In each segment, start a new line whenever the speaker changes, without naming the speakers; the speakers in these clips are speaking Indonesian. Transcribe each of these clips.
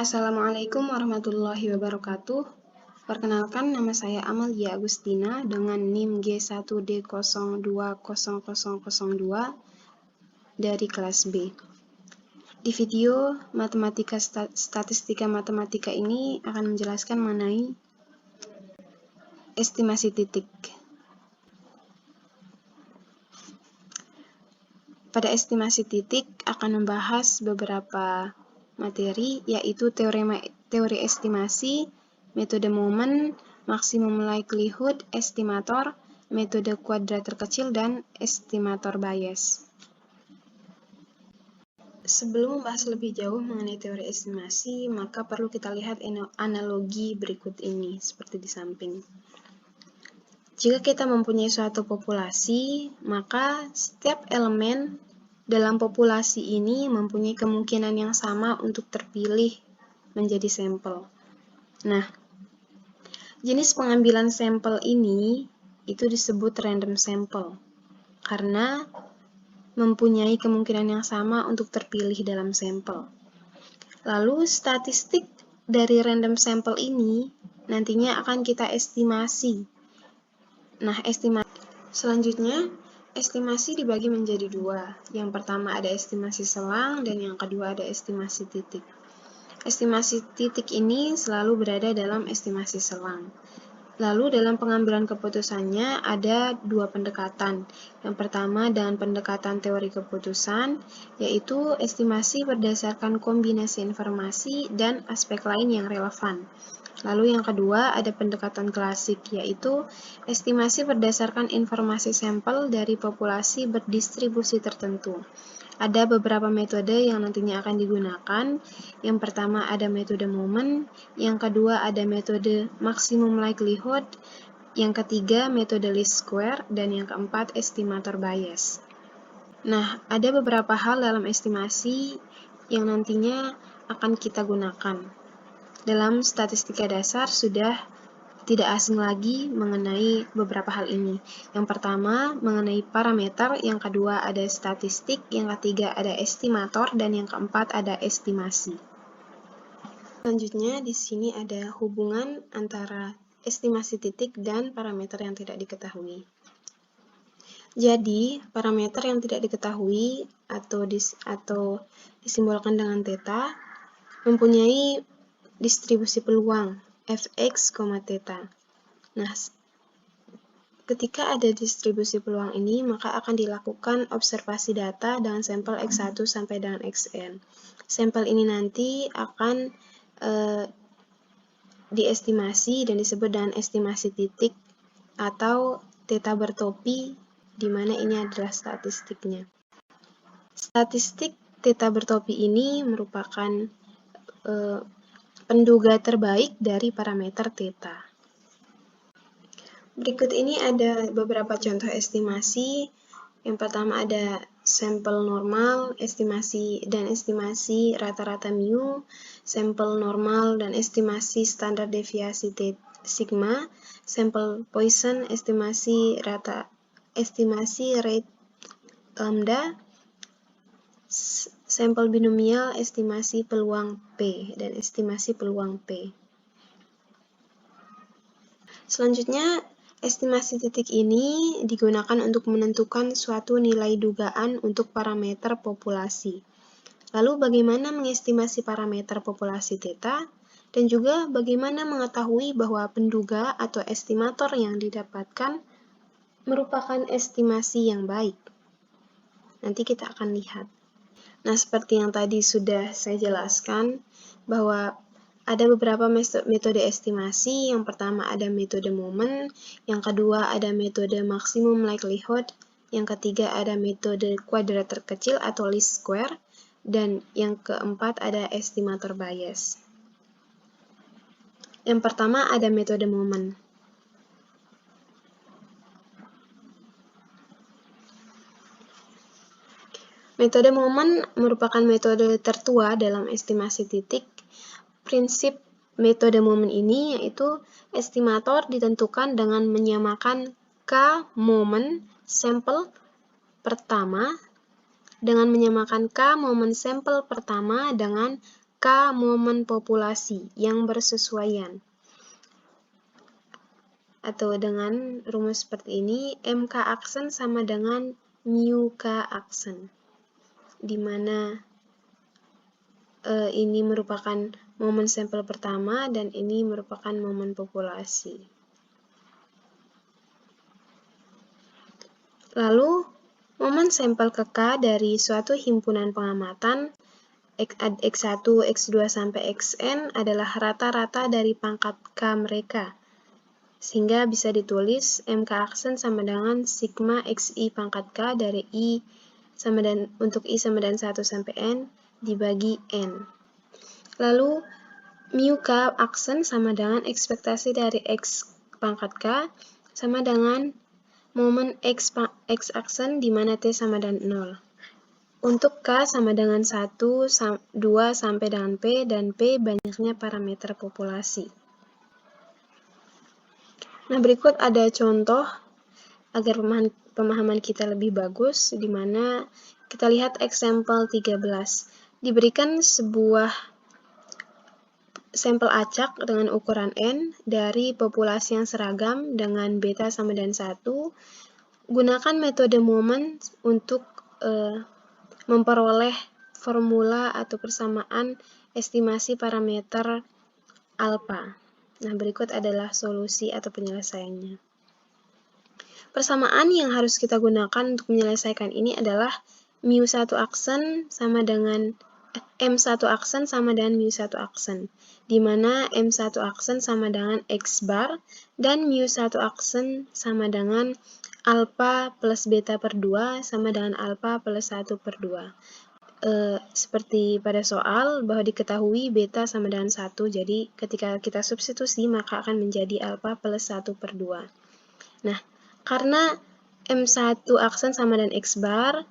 Assalamualaikum warahmatullahi wabarakatuh. Perkenalkan, nama saya Amalia Agustina dengan NIM G1D020002 dari kelas B. Di video statistika matematika ini akan menjelaskan mengenai estimasi titik. Pada estimasi titik akan membahas beberapa materi, yaitu teori estimasi, metode momen, maksimum likelihood, estimator, metode kuadrat terkecil, dan estimator bias. Sebelum membahas lebih jauh mengenai teori estimasi, maka perlu kita lihat analogi berikut ini, seperti di samping. Jika kita mempunyai suatu populasi, maka setiap elemen dalam populasi ini mempunyai kemungkinan yang sama untuk terpilih menjadi sampel. Nah, jenis pengambilan sampel ini itu disebut random sample, karena mempunyai kemungkinan yang sama untuk terpilih dalam sampel. Lalu, statistik dari random sample ini nantinya akan kita estimasi. Nah, selanjutnya, estimasi dibagi menjadi dua. Yang pertama ada estimasi selang, dan yang kedua ada estimasi titik. Estimasi titik ini selalu berada dalam estimasi selang. Lalu dalam pengambilan keputusannya ada dua pendekatan. Yang pertama dengan pendekatan teori keputusan, yaitu estimasi berdasarkan kombinasi informasi dan aspek lain yang relevan. Lalu yang kedua ada pendekatan klasik, yaitu estimasi berdasarkan informasi sampel dari populasi berdistribusi tertentu. Ada beberapa metode yang nantinya akan digunakan. Yang pertama ada metode momen, yang kedua ada metode maximum likelihood, yang ketiga metode least square, dan yang keempat estimator bias. Nah, ada beberapa hal dalam estimasi yang nantinya akan kita gunakan. Dalam statistika dasar sudah tidak asing lagi mengenai beberapa hal ini. Yang pertama mengenai parameter, yang kedua ada statistik, yang ketiga ada estimator, dan yang keempat ada estimasi. Selanjutnya di sini ada hubungan antara estimasi titik dan parameter yang tidak diketahui. Jadi, parameter yang tidak diketahui atau disimbolkan dengan theta mempunyai distribusi peluang fx, theta. Nah, ketika ada distribusi peluang ini, maka akan dilakukan observasi data dengan sampel X1 sampai dengan Xn. Sampel ini nanti akan diestimasi dan disebut dengan estimasi titik atau theta bertopi, di mana ini adalah statistiknya. Statistik theta bertopi ini merupakan penduga terbaik dari parameter theta. Berikut ini ada beberapa contoh estimasi. Yang pertama ada sampel normal, estimasi rata-rata mu, sampel normal dan estimasi standar deviasi sigma, sampel Poisson, estimasi rate lambda, sampel binomial, estimasi peluang P, dan estimasi peluang P. Selanjutnya, estimasi titik ini digunakan untuk menentukan suatu nilai dugaan untuk parameter populasi. Lalu bagaimana mengestimasi parameter populasi theta, dan juga bagaimana mengetahui bahwa penduga atau estimator yang didapatkan merupakan estimasi yang baik. Nanti kita akan lihat. Nah, seperti yang tadi sudah saya jelaskan, bahwa ada beberapa metode estimasi. Yang pertama ada metode momen, yang kedua ada metode maximum likelihood, yang ketiga ada metode kuadrat terkecil atau least square, dan yang keempat ada estimator bias. Yang pertama ada metode momen. Metode momen merupakan metode tertua dalam estimasi titik. Prinsip metode momen ini yaitu estimator ditentukan dengan menyamakan K momen sampel pertama dengan K momen populasi yang bersesuaian. Atau dengan rumus seperti ini, MK aksen sama dengan mu K aksen, di mana ini merupakan momen sampel pertama dan ini merupakan momen populasi. Lalu, momen sampel ke K dari suatu himpunan pengamatan X1, X2, sampai Xn adalah rata-rata dari pangkat K mereka. Sehingga bisa ditulis MK aksen sama dengan sigma XI pangkat K dari I sama dan untuk I sama dan 1 sampai N dibagi N. Lalu, mu K aksen sama dengan ekspektasi dari X pangkat K sama dengan momen X aksen di mana T sama dan 0. Untuk K sama dengan 1, 2 sampai dengan P, dan P banyaknya parameter populasi. Nah, berikut ada contoh agar pemahaman kita lebih bagus, di mana kita lihat example 13. Diberikan sebuah sampel acak dengan ukuran N dari populasi yang seragam dengan beta sama dan 1. Gunakan metode momen untuk memperoleh formula atau persamaan estimasi parameter alpha. Nah, berikut adalah solusi atau penyelesaiannya. Persamaan yang harus kita gunakan untuk menyelesaikan ini adalah mu1 aksen sama dengan M1 aksen sama dengan mu1 aksen, di mana M1 aksen sama dengan X bar dan mu1 aksen sama dengan alpha plus beta per 2 sama dengan alpha plus 1 per 2. Seperti pada soal bahwa diketahui beta sama dengan 1, jadi ketika kita substitusi maka akan menjadi alpha plus 1 per 2. Nah, karena M1 aksen sama dengan X bar,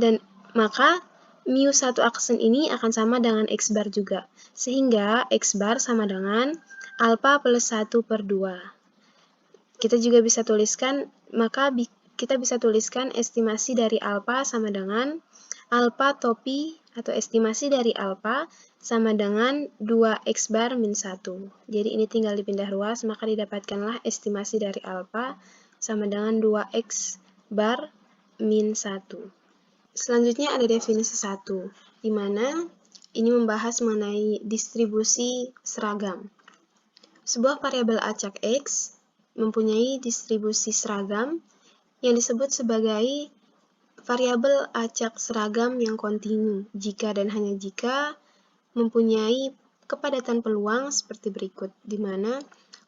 dan maka mu1 aksen ini akan sama dengan X bar juga, sehingga X bar sama dengan alpha plus 1 per 2. Kita juga bisa tuliskan, maka kita bisa tuliskan estimasi dari alpha sama dengan alpha topi atau estimasi dari alpha sama dengan 2X bar min 1. Jadi ini tinggal dipindah ruas, maka didapatkanlah estimasi dari alpha sama dengan 2X bar min 1. Selanjutnya ada definisi 1, di mana ini membahas mengenai distribusi seragam. Sebuah variabel acak X mempunyai distribusi seragam yang disebut sebagai variabel acak seragam yang kontinu jika dan hanya jika mempunyai kepadatan peluang seperti berikut, di mana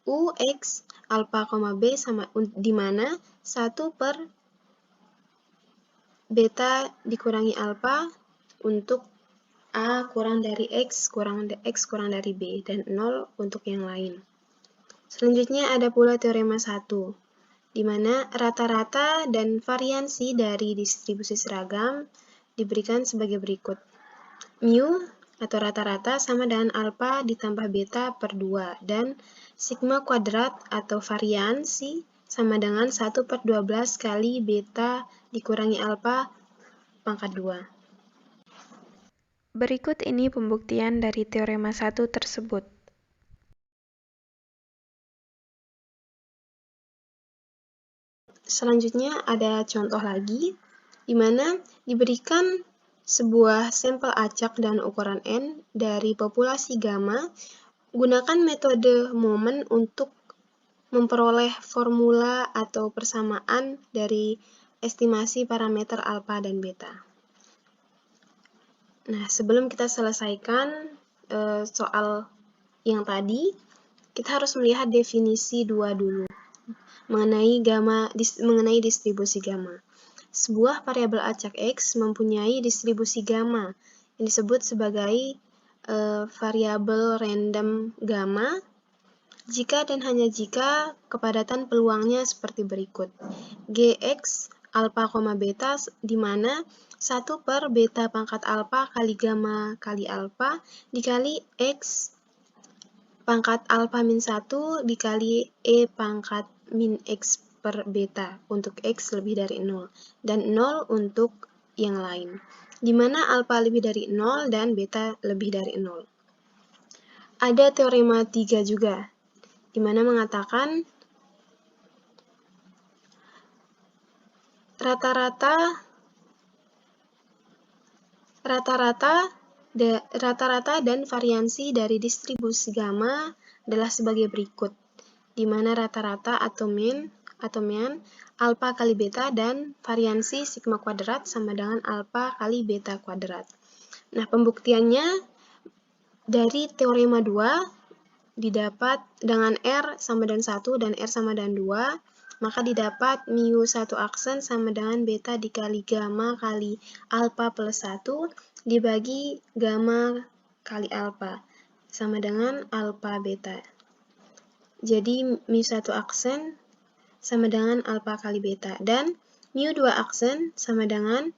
U, X, alpha, B sama di mana 1 per beta dikurangi alpha untuk A kurang dari X kurang dari B, dan 0 untuk yang lain. Selanjutnya ada pula teorema 1, di mana rata-rata dan variansi dari distribusi seragam diberikan sebagai berikut. Mu atau rata-rata sama dengan alpha ditambah beta per 2, dan sigma kuadrat atau variansi sama dengan 1 per 12 kali beta dikurangi alpha pangkat 2. Berikut ini pembuktian dari teorema 1 tersebut. Selanjutnya ada contoh lagi, di mana diberikan sebuah sampel acak dan ukuran N dari populasi gamma. Gunakan metode momen untuk memperoleh formula atau persamaan dari estimasi parameter alpha dan beta. Nah, sebelum kita selesaikan soal yang tadi, kita harus melihat definisi 2 dulu mengenai distribusi gamma. Sebuah variabel acak X mempunyai distribusi gamma yang disebut sebagai variabel random gamma jika dan hanya jika kepadatan peluangnya seperti berikut. Gx alpha, beta di mana 1 per beta pangkat alpha kali gamma kali alpha dikali X pangkat alpha min 1 dikali E pangkat min X per beta untuk X lebih dari 0, dan 0 untuk yang lain, di mana alpha lebih dari 0 dan beta lebih dari 0. ada teorema 3 juga, di mana mengatakan rata-rata dan variansi dari distribusi gamma adalah sebagai berikut, di mana rata-rata atau mean alfa kali beta dan variansi sigma kuadrat sama dengan alfa kali beta kuadrat. Nah, pembuktiannya dari teorema 2 didapat dengan R sama dengan 1 dan R sama dengan 2, maka didapat mu 1 aksen sama dengan beta dikali gamma kali alfa plus 1 dibagi gamma kali alfa sama dengan alfa beta. Jadi mu 1 aksen sama dengan alfa kali beta, dan mu 2 aksen sama dengan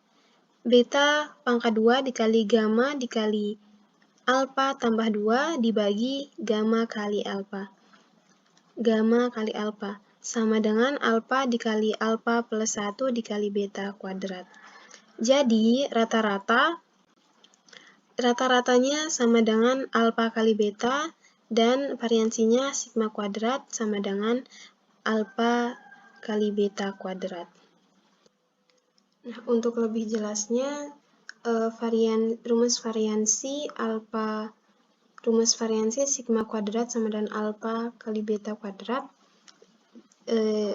beta pangkat 2 dikali gamma dikali alfa tambah 2 dibagi gamma kali alfa. Gamma kali alfa sama dengan alfa dikali alfa plus 1 dikali beta kuadrat. Jadi rata-ratanya sama dengan alfa kali beta dan variansinya sigma kuadrat sama dengan alfa kali beta kuadrat. Nah, untuk lebih jelasnya, rumus variansi sigma kuadrat sama dengan alfa kali beta kuadrat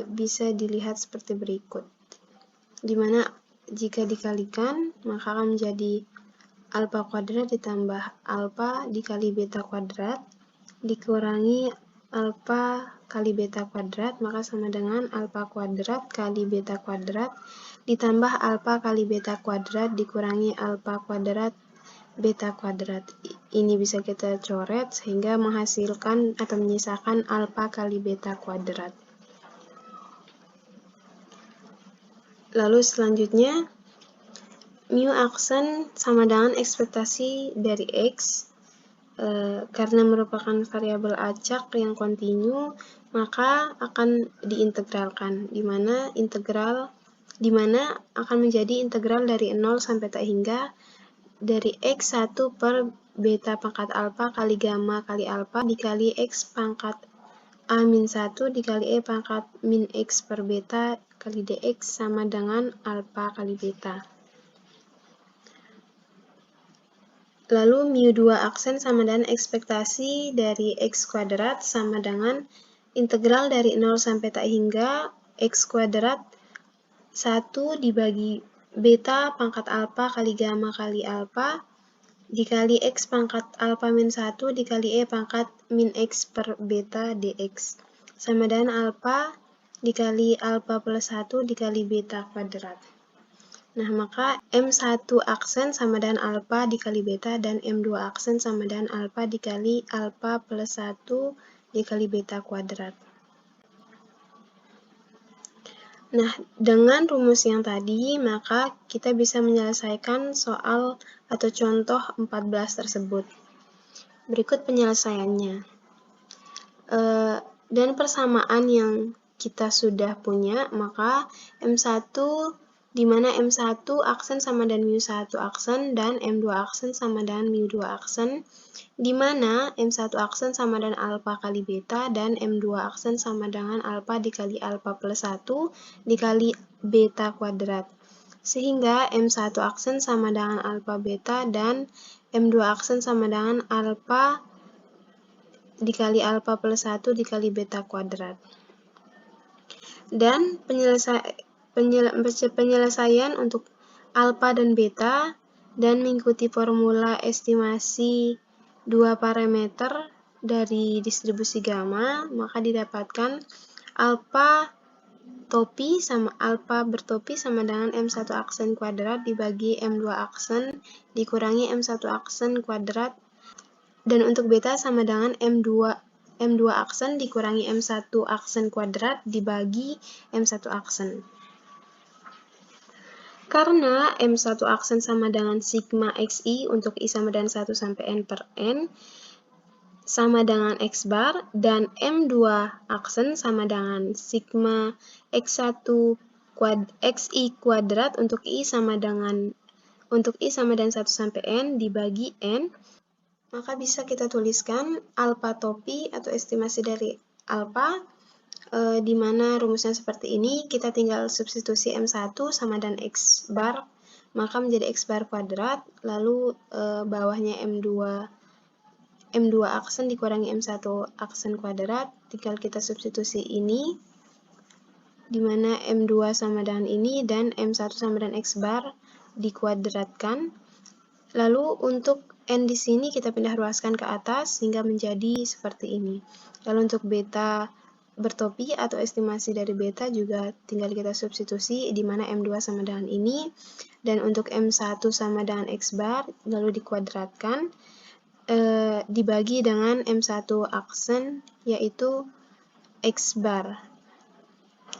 bisa dilihat seperti berikut, di mana jika dikalikan maka akan menjadi alfa kuadrat ditambah alfa dikali beta kuadrat dikurangi alfa kali beta kuadrat, maka sama dengan alfa kuadrat kali beta kuadrat ditambah alfa kali beta kuadrat dikurangi alfa kuadrat beta kuadrat. Ini bisa kita coret sehingga menghasilkan atau menyisakan alfa kali beta kuadrat. Lalu selanjutnya, mu aksen sama dengan ekspektasi dari X. Karena merupakan variabel acak yang kontinu, maka akan diintegralkan, di mana akan menjadi integral dari 0 sampai tak hingga dari X1 per beta pangkat alfa kali gamma kali alfa dikali X pangkat A-1 dikali E pangkat min X per beta kali dx sama dengan alfa kali beta. Lalu mu 2 aksen sama dengan ekspektasi dari X kuadrat sama dengan integral dari 0 sampai tak hingga X kuadrat 1 dibagi beta pangkat alfa kali gamma kali alfa dikali X pangkat alfa min 1 dikali E pangkat min X per beta dx sama dengan alfa dikali alfa plus 1 dikali beta kuadrat. Nah, maka M1 aksen sama dengan alfa dikali beta dan M2 aksen sama dengan alfa dikali alfa plus 1 dikali beta kuadrat. Nah, dengan rumus yang tadi, maka kita bisa menyelesaikan soal atau contoh 14 tersebut. Berikut penyelesaiannya. Dan persamaan yang kita sudah punya, maka M1 di mana M1 aksen sama dengan mu 1 aksen dan M2 aksen sama dengan mu 2 aksen, di mana M1 aksen sama dengan alfa kali beta dan M2 aksen sama dengan alfa dikali alfa plus 1 dikali beta kuadrat. Sehingga M1 aksen sama dengan alfa beta dan M2 aksen sama dengan alfa dikali alfa plus 1 dikali beta kuadrat. Dan penyelesaian untuk alfa dan beta dan mengikuti formula estimasi dua parameter dari distribusi gamma, maka didapatkan alfa bertopi sama dengan M1 aksen kuadrat dibagi M2 aksen dikurangi M1 aksen kuadrat, dan untuk beta sama dengan M2 aksen dikurangi M1 aksen kuadrat dibagi M1 aksen. Karena M1 aksen sama dengan sigma xi untuk i sama dengan 1 sampai n per n sama dengan x bar, dan M2 aksen sama dengan sigma xi kuadrat untuk i sama dengan 1 sampai n dibagi n, Maka bisa kita tuliskan alfa topi atau estimasi dari alfa, di mana rumusnya seperti ini. Kita tinggal substitusi M1 sama dan X bar, maka menjadi X bar kuadrat, lalu bawahnya M2 aksen dikurangi M1 aksen kuadrat, tinggal kita substitusi ini, di mana M2 sama dengan ini dan M1 sama dengan X bar dikuadratkan. Lalu untuk N di sini kita pindah ruaskan ke atas sehingga menjadi seperti ini. Lalu untuk beta bertopi atau estimasi dari beta juga tinggal kita substitusi, di mana M2 sama dengan ini, dan untuk M1 sama dengan X bar lalu dikuadratkan, dibagi dengan M1 aksen yaitu X bar.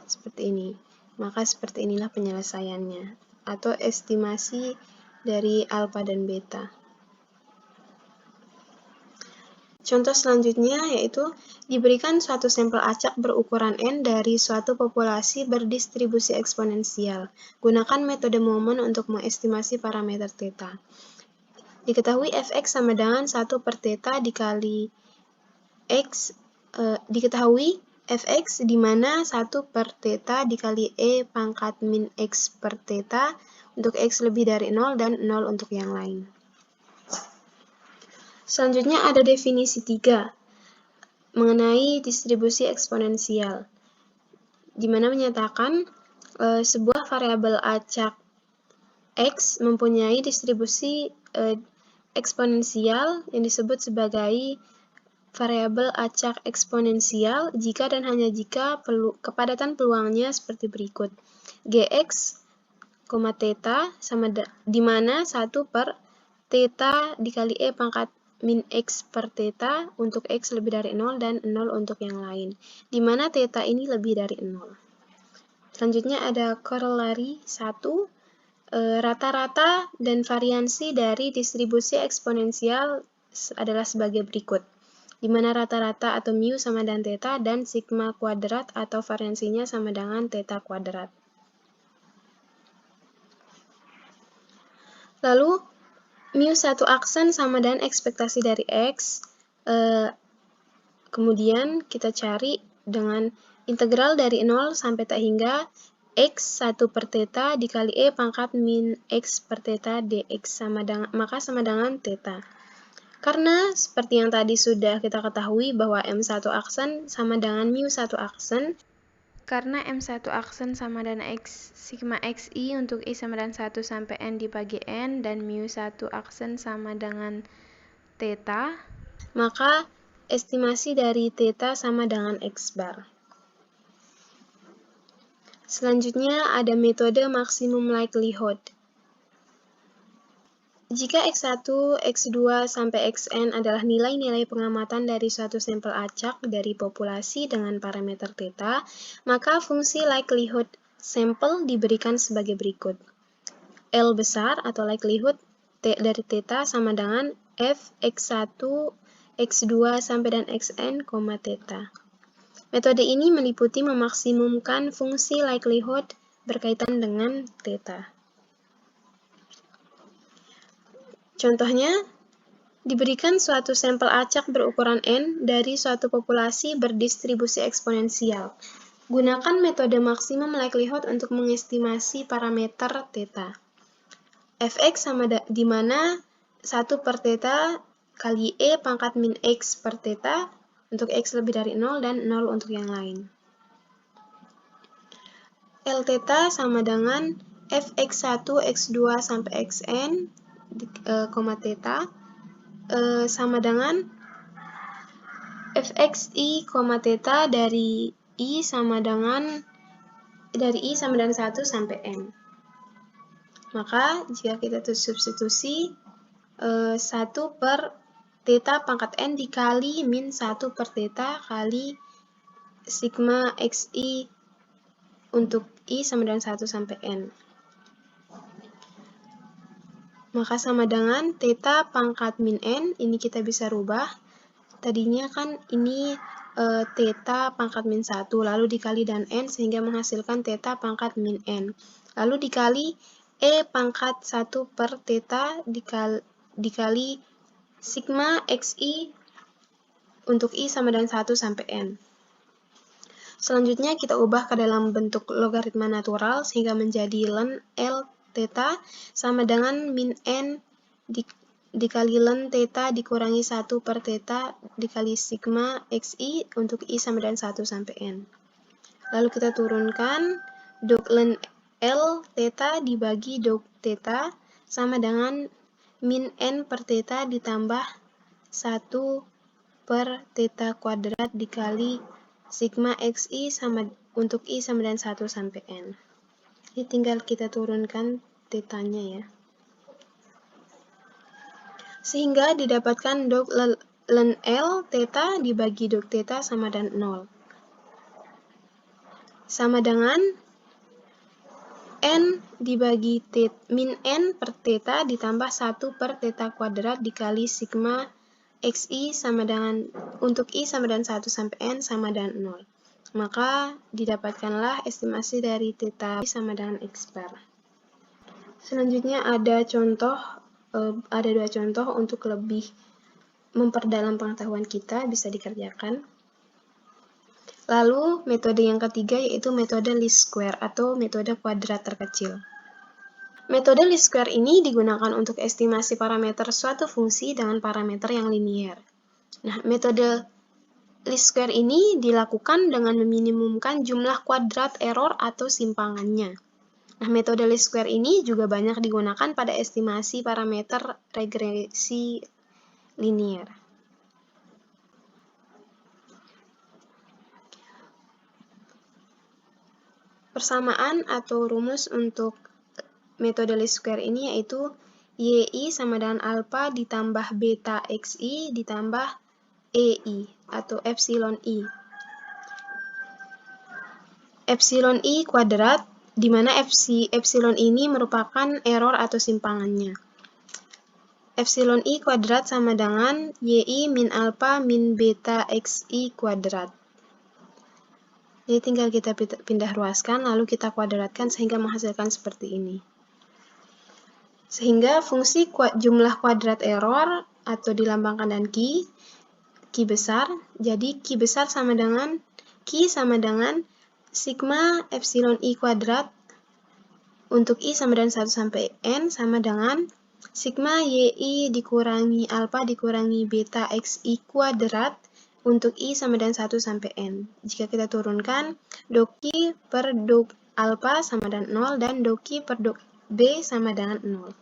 Seperti ini. Maka seperti inilah penyelesaiannya, atau estimasi dari alfa dan beta. Contoh selanjutnya yaitu diberikan suatu sampel acak berukuran N dari suatu populasi berdistribusi eksponensial. Gunakan metode Momon untuk mengestimasi parameter theta. Diketahui fx sama dengan 1 per theta dikali x, diketahui fx di mana 1 per theta dikali e pangkat min x per theta untuk x lebih dari 0 dan 0 untuk yang lain. Selanjutnya ada definisi 3 mengenai distribusi eksponensial, di mana menyatakan sebuah variabel acak x mempunyai distribusi eksponensial yang disebut sebagai variabel acak eksponensial jika dan hanya jika kepadatan peluangnya seperti berikut. Gx, theta sama di mana 1 per theta dikali e pangkat min x per theta untuk x lebih dari 0 dan 0 untuk yang lain, di mana theta ini lebih dari 0. Selanjutnya ada korelari 1, rata-rata dan variansi dari distribusi eksponensial adalah sebagai berikut, di mana rata-rata atau mu sama dengan theta dan sigma kuadrat atau variansinya sama dengan theta kuadrat. Lalu mu satu aksen sama dengan ekspektasi dari X, kemudian kita cari dengan integral dari 0 sampai tak hingga X 1 per theta dikali E pangkat min X per theta dx maka sama dengan theta. Karena seperti yang tadi sudah kita ketahui bahwa M1 aksen sama dengan mu 1 aksen, karena M1 aksen sama dengan X sigma XI untuk I sama dengan 1 sampai N dibagi N dan mu 1 aksen sama dengan theta, maka estimasi dari theta sama dengan X bar. Selanjutnya ada metode maksimum likelihood. Jika X1, X2, sampai Xn adalah nilai-nilai pengamatan dari suatu sampel acak dari populasi dengan parameter theta, maka fungsi likelihood sampel diberikan sebagai berikut. L besar atau likelihood dari theta sama dengan F X1, X2, sampai dan Xn, theta. Metode ini meliputi memaksimumkan fungsi likelihood berkaitan dengan theta. Contohnya, diberikan suatu sampel acak berukuran N dari suatu populasi berdistribusi eksponensial. Gunakan metode maksimum likelihood untuk mengestimasi parameter theta. Fx sama di mana 1 per theta kali E pangkat min X per theta untuk X lebih dari 0 dan 0 untuk yang lain. L theta sama dengan Fx1, X2, sampai Xn, theta sama dengan fxi, theta dari I sama dengan 1 sampai N. Maka jika kita substitusi 1 per theta pangkat N dikali min 1 per theta kali sigma xi untuk I sama dengan 1 sampai N. Maka sama dengan theta pangkat min N, ini kita bisa rubah. Tadinya kan ini theta pangkat min 1, lalu dikali dan N sehingga menghasilkan theta pangkat min N. Lalu dikali E pangkat 1 per theta dikali sigma xi untuk i sama dengan 1 sampai n. Selanjutnya kita ubah ke dalam bentuk logaritma natural sehingga menjadi ln L theta sama dengan min n dikali ln theta dikurangi 1 per theta dikali sigma xi untuk i sama dengan 1 sampai n. Lalu kita turunkan dok ln L theta dibagi dok theta sama dengan min n per theta ditambah 1 per theta kuadrat dikali sigma xi untuk i sama dengan 1 sampai n. Ini tinggal kita turunkan tetanya ya. Sehingga didapatkan dok ln L theta dibagi dok theta sama dengan 0. Sama dengan n dibagi min n per theta ditambah 1 per theta kuadrat dikali sigma xi sama dengan untuk i sama dengan 1 sampai n sama dengan 0. Maka didapatkanlah estimasi dari theta sama dengan x bar. Selanjutnya ada dua contoh untuk lebih memperdalam pengetahuan kita, bisa dikerjakan. Lalu metode yang ketiga yaitu metode least square atau metode kuadrat terkecil. Metode least square ini digunakan untuk estimasi parameter suatu fungsi dengan parameter yang linier. Nah, metode least square ini dilakukan dengan meminimumkan jumlah kuadrat error atau simpangannya. Nah, metode least square ini juga banyak digunakan pada estimasi parameter regresi linier. Persamaan atau rumus untuk metode least square ini yaitu yi sama dengan alpha ditambah beta xi ditambah ei atau epsilon i. Epsilon i kuadrat, di mana epsilon ini merupakan error atau simpangannya. Epsilon i kuadrat sama dengan yi min alpha min beta xi kuadrat. Jadi tinggal kita pindah ruaskan, lalu kita kuadratkan sehingga menghasilkan seperti ini. Sehingga fungsi jumlah kuadrat error atau dilambangkan dengan Q besar, jadi Q besar sama dengan sigma epsilon i kuadrat untuk i sama dengan 1 sampai n sama dengan sigma yi dikurangi alpha dikurangi beta xi kuadrat untuk i sama dengan 1 sampai n. Jika kita turunkan, dok Q per dok alpha sama dengan 0 dan dok Q per dok B sama dengan 0.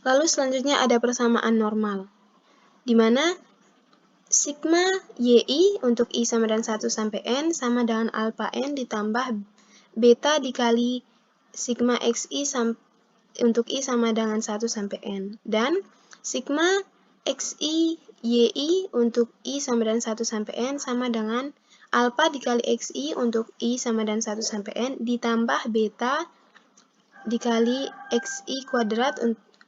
Lalu selanjutnya ada persamaan normal, di mana sigma yi untuk i sama dengan 1 sampai n sama dengan alpha n ditambah beta dikali sigma xi untuk i sama dengan 1 sampai n. Dan sigma xi yi untuk i sama dengan 1 sampai n sama dengan alpha dikali xi untuk i sama dengan 1 sampai n ditambah beta dikali xi kuadrat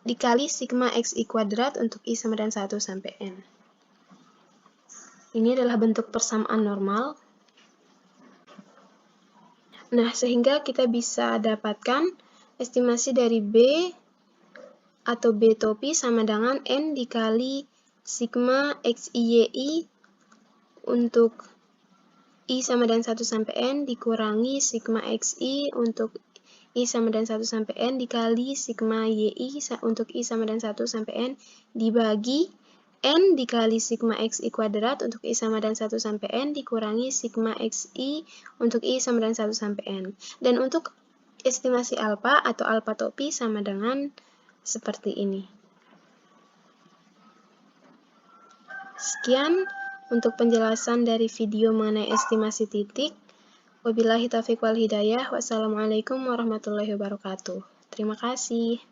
dikali sigma xi kuadrat untuk i sama dengan 1 sampai n. Ini adalah bentuk persamaan normal. Nah, sehingga kita bisa dapatkan estimasi dari B atau B topi sama dengan N dikali sigma xi untuk i sama dengan 1 sampai n dikurangi sigma xi untuk i sama dengan 1 sampai n dikali sigma yi untuk i sama dengan 1 sampai n dibagi n dikali sigma xi kuadrat untuk i sama dengan 1 sampai n dikurangi sigma xi untuk i sama dengan 1 sampai n. Dan untuk estimasi alpha atau alpha topi sama dengan seperti ini. Sekian untuk penjelasan dari video mengenai estimasi titik. Wabillahi taufiq wal hidayah. Wassalamualaikum warahmatullahi wabarakatuh. Terima kasih.